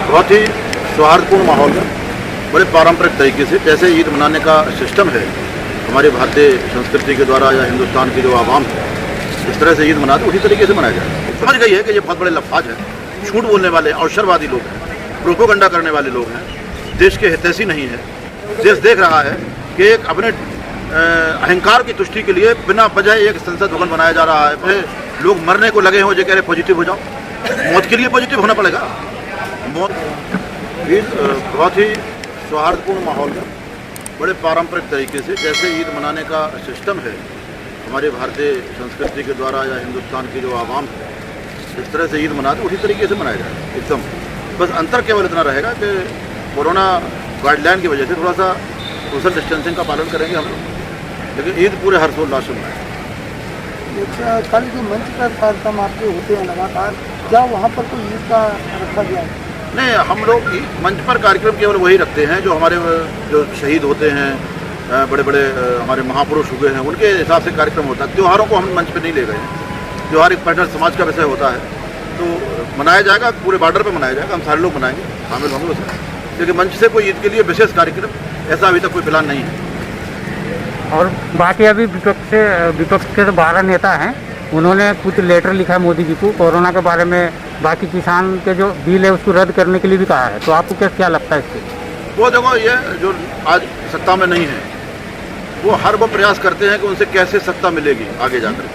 बहुत ही सौहार्दपूर्ण माहौल में बड़े पारंपरिक तरीके से जैसे ईद मनाने का सिस्टम है हमारी भारतीय संस्कृति के द्वारा या हिंदुस्तान की जो आवाम है इस तरह से ईद मनाते उसी तरीके से मनाया जाए। समझ गई है कि ये बहुत बड़े लफ्ज़ हैं, झूठ बोलने वाले अवसरवादी लोग हैं, प्रोपोगंडा करने वाले लोग हैं, देश के हितैषी नहीं है। देश देख रहा है कि एक अपने अहंकार की तुष्टि के लिए बिना वजह एक संसद भवन बनाया जा रहा है। फिर लोग मरने को लगे हों जो कह रहे पॉजिटिव हो जाओ, मौत के लिए पॉजिटिव होना पड़ेगा। मौत ईद बहुत ही सौहार्दपूर्ण माहौल में बड़े पारंपरिक तरीके से जैसे ईद मनाने का सिस्टम है हमारे भारतीय संस्कृति के द्वारा या हिंदुस्तान की जो आवाम है इस तरह से ईद मनाते उसी तरीके से मनाया जाए एकदम। बस अंतर केवल इतना रहेगा कि कोरोना गाइडलाइन की वजह से थोड़ा सा सोशल डिस्टेंसिंग का पालन करेंगे हम लोग, लेकिन ईद पूरे हर्षोल्लास से मनाएंगे। कल जो मंच पर कार्यक्रम आपके होते हैं लगातार, क्या वहाँ पर कोई ईद का रखा गया है? नहीं, हम लोग मंच पर कार्यक्रम केवल वही रखते हैं जो हमारे जो शहीद होते हैं, बड़े बड़े हमारे महापुरुष हुए हैं, उनके हिसाब से कार्यक्रम होता है। त्योहारों को हम मंच पर नहीं ले गए। त्योहार एक पर्सनल समाज का विषय होता है तो मनाया जाएगा, पूरे बॉर्डर पर मनाया जाएगा, हम सारे लोग मनाएंगे, शामिल होंगे उसमें। लेकिन मंच से कोई ईद के लिए विशेष कार्यक्रम ऐसा अभी तक कोई प्लान नहीं है। और बाकी अभी विपक्ष के तो 12 नेता हैं, उन्होंने कुछ लेटर लिखा है मोदी जी को कोरोना के बारे में, बाकी किसान के जो बिल है उसको रद्द करने के लिए भी कहा है। तो आपको क्या लगता है इससे? वो देखो, ये जो आज सत्ता में नहीं है वो हर वो प्रयास करते हैं कि उनसे कैसे सत्ता मिलेगी आगे जाकर,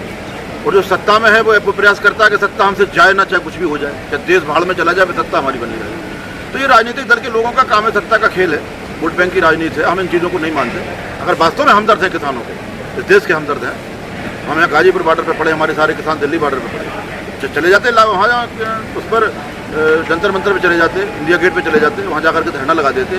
और जो सत्ता में है वो प्रयास करता है कि सत्ता हमसे जाए ना, चाहे कुछ भी हो जाए, चाहे देश भाड़ में चला जाए, सत्ता हमारी बनी रहे। तो ये राजनीतिक दल के लोगों का काम है, सत्ता का खेल है, वोट बैंक की राजनीति है। हम इन चीज़ों को नहीं मानते। अगर वास्तव में हमदर्द हैं किसानों के, इस देश के हमदर्द हैं, हम यहाँ गाजीपुर बॉर्डर पर पड़े, हमारे सारे किसान दिल्ली बॉर्डर पर पड़े, चले जाते वहाँ उस पर जंतर मंतर पर चले जाते, इंडिया गेट पर चले जाते, वहाँ जाकर के धरना लगा देते,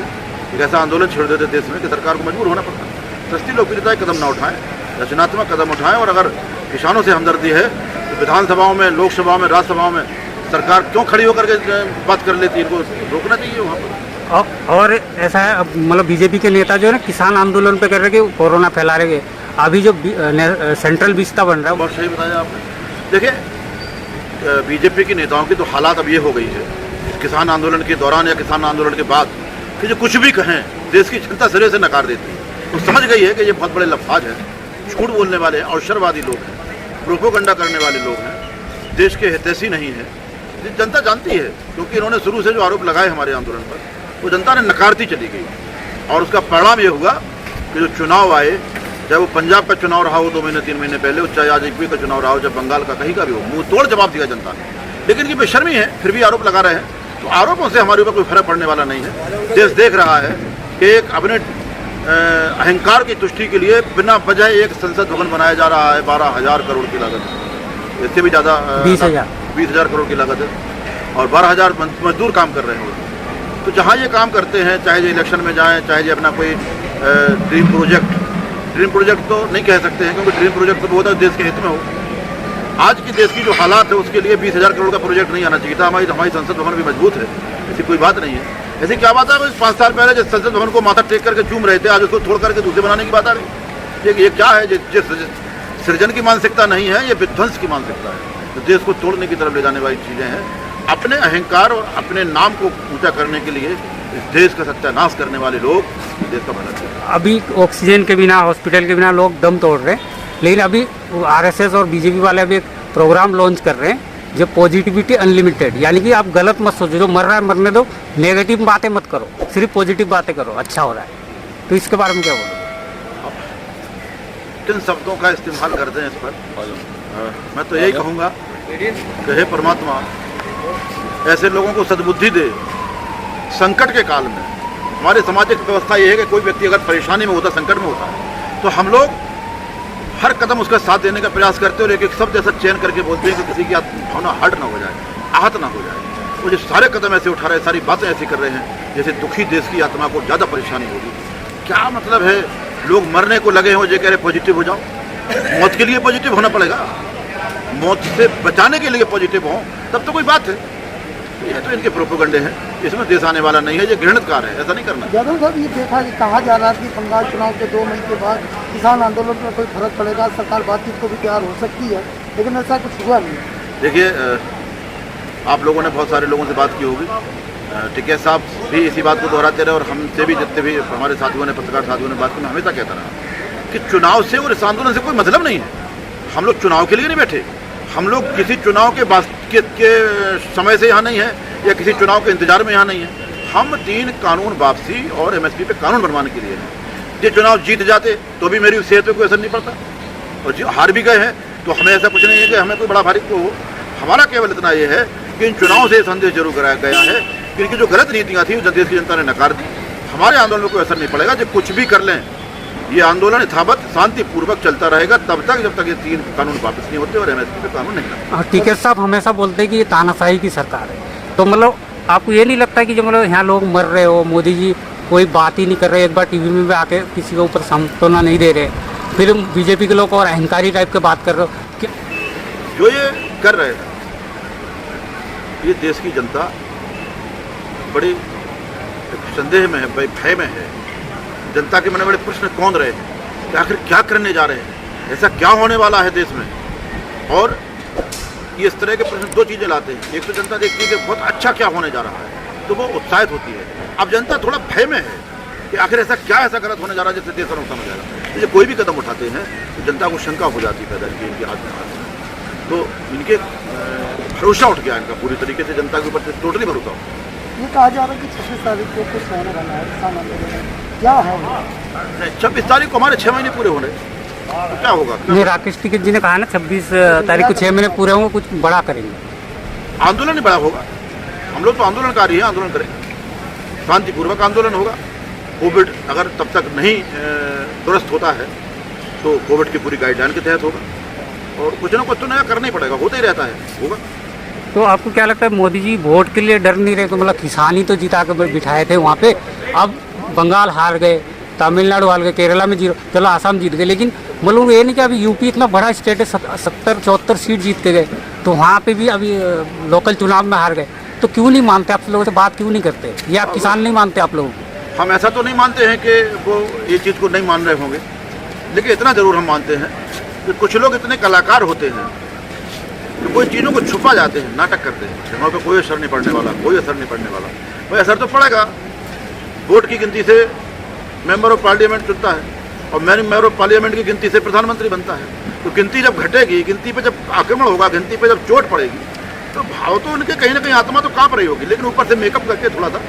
एक ऐसा आंदोलन छेड़ देते देश में कि सरकार को मजबूर होना पड़ता है। सस्ती लोकप्रियता कदम ना उठाएं, रचनात्मक कदम उठाएं। और अगर किसानों से हमदर्दी है तो विधानसभाओं में, लोकसभाओं में, राज्यसभाओं में सरकार क्यों खड़ी होकर के बात कर लेती है, इनको रोकना चाहिए वहाँ पर। और ऐसा है, अब मतलब बीजेपी के नेता जो है ना किसान आंदोलन पे कर रहे कि कोरोना फैला रहे। अभी जो सेंट्रल विस्ता बन रहा है, बहुत सही बताया आपने। देखिए, बीजेपी के नेताओं की तो हालात अब ये हो गई है किसान आंदोलन के दौरान या किसान आंदोलन के बाद कि जो कुछ भी कहें देश की जनता सिरे से नकार देती है। तो समझ गई है कि ये बहुत बड़े लफ्ज़ हैं, झूठ बोलने वाले अवसरवादी लोग हैं, प्रोपोगंडा करने वाले लोग हैं, देश के हितैषी नहीं है। जनता जानती है, क्योंकि इन्होंने शुरू से जो आरोप लगाए हमारे आंदोलन पर वो जनता ने नकारती चली गई। और उसका परिणाम ये हुआ कि जो चुनाव आए, चाहे वो पंजाब का चुनाव रहा हो 2 महीने 3 महीने पहले, चाहे आज यूपी का चुनाव रहा हो, चाहे बंगाल का, कहीं का भी हो, मुंह तोड़ जवाब दिया जनता ने। लेकिन ये बेशर्मी है, फिर भी आरोप लगा रहे हैं। तो आरोपों से हमारे ऊपर कोई फर्क पड़ने वाला नहीं है। देश देख रहा है कि एक अपने अहंकार की तुष्टि के लिए बिना वजह एक संसद भवन बनाया जा रहा है 12,000 करोड़ की लागत, इससे भी ज़्यादा 20,000 करोड़ की लागत है, और 12,000 मजदूर काम कर रहे हैं। तो जहाँ ये काम करते हैं, चाहे ये इलेक्शन में जाएं, चाहे ये अपना कोई ड्रीम प्रोजेक्ट तो नहीं कह सकते हैं, क्योंकि ड्रीम प्रोजेक्ट तो बहुत देश के हित में हो। आज की देश की जो हालात है उसके लिए 20,000 करोड़ का प्रोजेक्ट नहीं आना चाहिए था। हमारी संसद भवन भी मजबूत है, ऐसी कोई बात नहीं है। ऐसी क्या बात है, 5 साल पहले जिस संसद भवन को माथा टेक करके चूम रहे थे, आज उसको तोड़ करके दूसरे बनाने की बात आ रही। ये क्या है, जिस सृजन की मानसिकता नहीं है, ये विध्वंस की मानसिकता है। तो देश को तोड़ने की तरफ ले जाने वाली चीज़ें हैं। अपने अहंकार और अपने नाम को ऊंचा करने के लिए इस देश का सत्यानाश करने वाले लोग देश का भला करते हैं। अभी ऑक्सीजन के बिना, हॉस्पिटल के बिना लोग दम तोड़ रहे हैं, लेकिन अभी आरएसएस और बीजेपी वाले अभी एक प्रोग्राम लॉन्च कर रहे हैं जो पॉजिटिविटी अनलिमिटेड, यानी कि आप गलत मत सोचो, जो मर रहा है मरने दो, नेगेटिव बातें मत करो, सिर्फ पॉजिटिव बातें करो, अच्छा हो रहा है। तो इसके बारे में क्या बोलो? किन शब्दों का इस्तेमाल करते हैं इस पर? मैं तो यही कहूँगा कि हे परमात्मा, ऐसे लोगों को सद्बुद्धि दे। संकट के काल में हमारे सामाजिक व्यवस्था ये है कि कोई व्यक्ति अगर परेशानी में होता, संकट में होता है, तो हम लोग हर कदम उसका साथ देने का प्रयास करते हो, लेकिन शब्द ऐसा चयन करके बोलते हैं कि किसी की भावना हर्ट ना हो जाए, आहत ना हो जाए। वो जो सारे कदम ऐसे उठा रहे हैं, सारी बातें ऐसी कर रहे हैं जैसे दुखी देश की आत्मा को ज़्यादा परेशानी होगी। क्या मतलब है, लोग मरने को लगे हों जो कह रहे पॉजिटिव हो जाओ, मौत के लिए पॉजिटिव होना पड़ेगा, मौत से बचाने के लिए पॉजिटिव हों, तब तो कोई बात है। ये तो इनके प्रोपोगंडे हैं, इसमें देश आने वाला नहीं है, ये घृणित कार्य है, ऐसा नहीं करना। यादव साहब, ये देखा कि कहा जा रहा है कि बंगाल चुनाव के 2 मई के बाद किसान आंदोलन पर कोई फर्क पड़ेगा, सरकार बातचीत को भी तैयार हो सकती है, लेकिन ऐसा कुछ हुआ नहीं। देखिए, आप लोगों ने बहुत सारे लोगों से बात की होगी, टिकैत साहब भी इसी बात को दोहराते रहे और हमसे भी जितने भी हमारे साथियों ने, पत्रकार साथियों ने बात की, मैं हमेशा कहता रहा कि चुनाव से और इस आंदोलन से कोई मतलब नहीं है। हम लोग चुनाव के लिए नहीं बैठे, हम लोग किसी चुनाव के समय से यहाँ नहीं है या किसी चुनाव के इंतजार में यहाँ नहीं है। हम 3 कानून वापसी और MSP पे कानून बनवाने के लिए हैं। ये चुनाव जीत जाते तो भी मेरी सेहत पे कोई असर नहीं पड़ता, और जो हार भी गए हैं तो हमें ऐसा कुछ नहीं है कि हमें कोई बड़ा भारी को हो। हमारा केवल इतना ये है कि इन चुनाव से संदेश जरूर कराया गया है कि इनकी जो गलत नीतियाँ थी वो देश की जनता ने नकार दी। हमारे आंदोलन में कोई असर नहीं पड़ेगा, जो कुछ भी कर लें ये आंदोलन यथावत शांतिपूर्वक चलता रहेगा तब तक जब तक ये 3 कानून वापस नहीं होते और MSP पे कानून नहीं लगता। टिकैत साहब हमेशा बोलते हैं कि ये तानाशाही की सरकार है, तो मतलब आपको ये नहीं लगता कि जो मतलब यहाँ लोग मर रहे हो, मोदी जी कोई बात ही नहीं कर रहे, एक बार टीवी में भी आके किसी के ऊपर सांत्वना नहीं दे रहे, फिर बीजेपी के लोग और अहंकारी टाइप के बात कर रहे हो कि जो ये कर रहे हैं ये देश की जनता बड़ी संदेह में है, भय में है। जनता के मन में बड़े प्रश्न कौन रहे हैं कि आखिर क्या करने जा रहे हैं, ऐसा क्या होने वाला है देश में। और ये इस तरह के प्रश्न 2 चीज़ें लाते हैं। एक तो जनता देखती है कि बहुत अच्छा क्या होने जा रहा है तो वो उत्साहित होती है। अब जनता थोड़ा भय में है कि आखिर ऐसा गलत होने जा रहा है जिससे देश का नुकसान हो जाएगा। जैसे कोई भी कदम उठाते हैं तो जनता को शंका हो जाती है पैदा की इनके हाथ में, तो इनके भरोसा उठ गया इनका पूरी तरीके से, जनता के ऊपर से टोटली भरोसा हो। ये कहा जा रहा है कि 26 तारीख को कुछ होने वाला है किसान आंदोलन, क्या है? नहीं, 26 तारीख को हमारे 6 महीने पूरे होने, तो क्या होगा? नहीं, राकेश टिकैत जी ने कहा ना 26 तारीख को 6 महीने पूरे होंगे, कुछ बड़ा करेंगे। आंदोलन ही बड़ा होगा। हम लोग तो आंदोलनकारी हैं, आंदोलन करेंगे, शांतिपूर्वक आंदोलन होगा। कोविड अगर तब तक नहीं दुरुस्त होता है तो कोविड की पूरी गाइडलाइन के तहत होगा, और कुछ ना कुछ तो नया करना ही पड़ेगा, होता ही रहता है, होगा। तो आपको क्या लगता है मोदी जी वोट के लिए डर नहीं रहे? तो मतलब किसान ही तो जिता के बिठाए थे वहाँ पे, अब बंगाल हार गए, तमिलनाडु हार गए, केरला में 0, चलो आसाम जीत गए, लेकिन मतलब ये नहीं कि अभी यूपी इतना बड़ा स्टेट है, 70-74 सीट जीत के गए, तो वहाँ पे भी अभी लोकल चुनाव में हार गए। तो क्यों नहीं मानते आप लोगों से बात, क्यों नहीं करते? या आप किसान नहीं मानते आप लोग? हम ऐसा तो नहीं मानते हैं कि वो ये चीज़ को नहीं मान रहे होंगे, लेकिन इतना ज़रूर हम मानते हैं कि कुछ लोग इतने कलाकार होते हैं कि कोई चीज़ों को छुपा जाते हैं, नाटक करते हैं, वहाँ पर कोई असर नहीं पड़ने वाला, कोई असर नहीं पड़ने वाला। भाई असर तो पड़ेगा। वोट की गिनती से मेंबर ऑफ पार्लियामेंट चुनता है और मेंबर ऑफ पार्लियामेंट की गिनती से प्रधानमंत्री बनता है। तो गिनती जब घटेगी, गिनती पे जब आक्रमण होगा, गिनती पे जब चोट पड़ेगी, तो भाव तो उनके कहीं ना कहीं आत्मा तो काँप रही होगी, लेकिन ऊपर से मेकअप करके थोड़ा सा,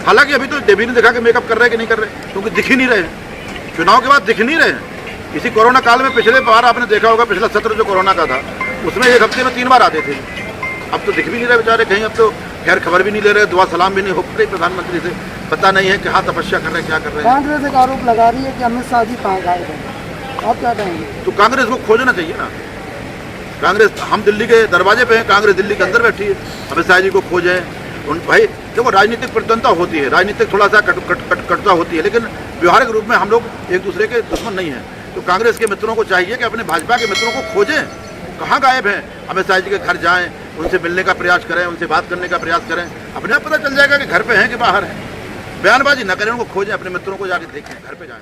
हालांकि अभी तो देवी ने देखा कि मेकअप कर रहे हैं कि नहीं कर रहे, क्योंकि दिख ही नहीं रहे हैं, चुनाव के बाद दिख नहीं रहे हैं। इसी कोरोना काल में पिछले बार आपने देखा होगा, पिछला सत्र जो कोरोना का था उसमें 1 हफ्ते में 3 बार आते थे, अब तो दिख भी नहीं रहे बेचारे कहीं। अब तो खैर खबर भी नहीं ले रहे, दुआ सलाम भी नहीं हो पा प्रधानमंत्री से, पता नहीं है कहाँ तपस्या कर रहे हैं, क्या कर रहे हैं। कांग्रेस एक आरोप लगा रही है कि अमित शाह जी कहाँ गायब हैं, आप क्या कहेंगे? तो कांग्रेस को खोजना चाहिए ना। कांग्रेस, हम दिल्ली के दरवाजे पे हैं, कांग्रेस दिल्ली के अंदर बैठी है, अमित शाह जी को खोजें। उन भाई देखो, राजनीतिक प्रतिद्वंदता होती है, राजनीतिक थोड़ा सा कटुता होती है, लेकिन व्यवहारिक रूप में हम लोग एक दूसरे के दुश्मन नहीं हैं। तो कांग्रेस के मित्रों को चाहिए कि अपने भाजपा के मित्रों को खोजें, कहाँ गायब हैं। अमित शाह जी के घर जाएं, उनसे मिलने का प्रयास करें, उनसे बात करने का प्रयास करें, अपने आप पता चल जाएगा कि घर पे हैं कि बाहर हैं। बयानबाजी न करें, उनको खोजें, अपने मित्रों को जाके देखें, घर पे जाएं।